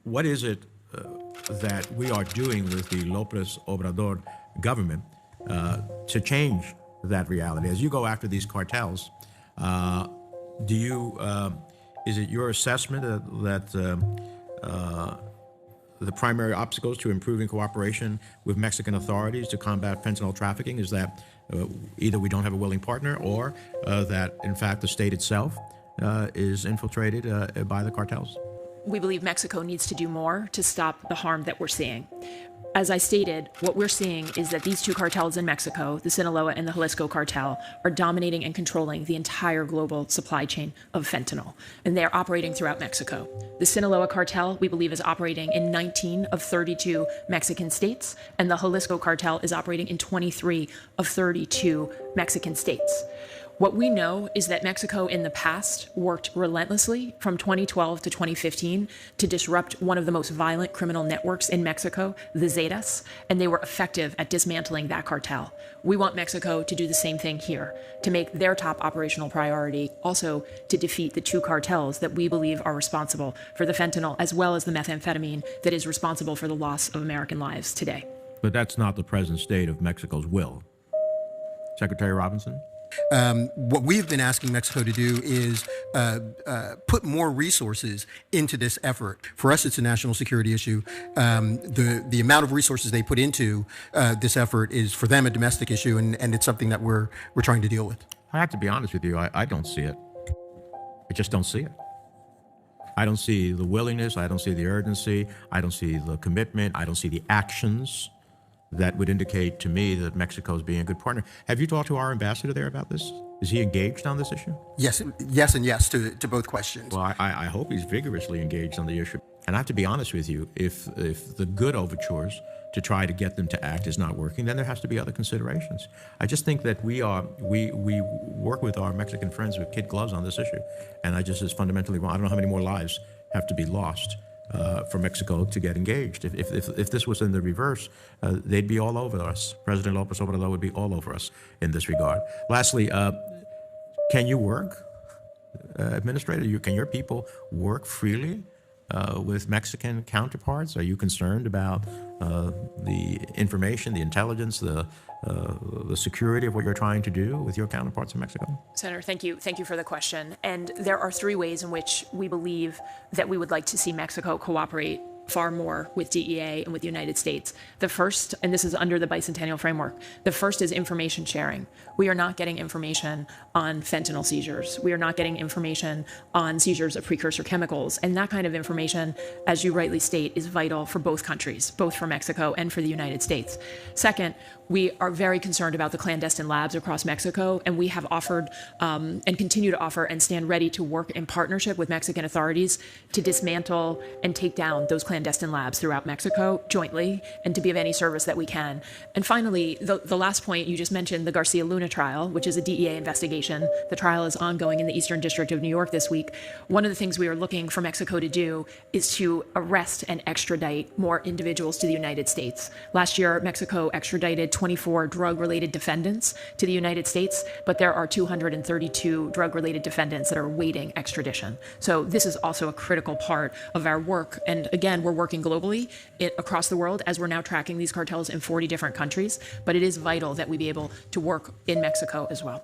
what is it that we are doing with the López Obrador government to change that reality? As you go after these cartels, is it your assessment that the primary obstacles to improving cooperation with Mexican authorities to combat fentanyl trafficking is that either we don't have a willing partner or that, in fact, the state itself is infiltrated by the cartels? We believe Mexico needs to do more to stop the harm that we're seeing. As I stated, what we're seeing is that these two cartels in Mexico, the Sinaloa and the Jalisco cartel, are dominating and controlling the entire global supply chain of fentanyl, and they're operating throughout Mexico. The Sinaloa cartel, we believe, is operating in 19 of 32 Mexican states, and the Jalisco cartel is operating in 23 of 32 Mexican states. What we know is that Mexico in the past worked relentlessly from 2012 to 2015 to disrupt one of the most violent criminal networks in Mexico, the Zetas, and they were effective at dismantling that cartel. We want Mexico to do the same thing here, to make their top operational priority also to defeat the two cartels that we believe are responsible for the fentanyl as well as the methamphetamine that is responsible for the loss of American lives today. But that's not the present state of Mexico's will. Secretary Robinson? What we've been asking Mexico to do is put more resources into this effort. For us, it's a national security issue. The amount of resources they put into this effort is, for them, a domestic issue, and it's something that we're trying to deal with. I have to be honest with you. I don't see it. I just don't see it. I don't see the willingness. I don't see the urgency. I don't see the commitment. I don't see the actions that would indicate to me that Mexico is being a good partner. Have you talked to our ambassador there about this? Is he engaged on this issue? Yes, and yes to both questions. Well, I hope he's vigorously engaged on the issue. And I have to be honest with you, if the good overtures to try to get them to act is not working, then there has to be other considerations. I just think that we work with our Mexican friends with kid gloves on this issue. And I just is fundamentally wrong. I don't know how many more lives have to be lost for Mexico to get engaged. If this was in the reverse, they'd be all over us. President López Obrador would be all over us in this regard. Lastly, can you work, Administrator? Can your people work freely with Mexican counterparts? Are you concerned about the information, the intelligence, the security of what you're trying to do with your counterparts in Mexico? Senator, thank you for the question. And there are three ways in which we believe that we would like to see Mexico cooperate far more with DEA and with the United States. The first, and this is under the bicentennial framework, the first is information sharing. We are not getting information on fentanyl seizures. We are not getting information on seizures of precursor chemicals. And that kind of information, as you rightly state, is vital for both countries, both for Mexico and for the United States. Second, we are very concerned about the clandestine labs across Mexico, and we have offered and continue to offer and stand ready to work in partnership with Mexican authorities to dismantle and take down those clandestine labs throughout Mexico jointly and to be of any service that we can. And finally, the last point you just mentioned, the Garcia Luna trial, which is a DEA investigation. The trial is ongoing in the Eastern District of New York this week. One of the things we are looking for Mexico to do is to arrest and extradite more individuals to the United States. Last year, Mexico extradited 24 drug-related defendants to the United States, but there are 232 drug-related defendants that are awaiting extradition. So this is also a critical part of our work. And again, we're working globally across the world as we're now tracking these cartels in 40 different countries, but it is vital that we be able to work in Mexico as well.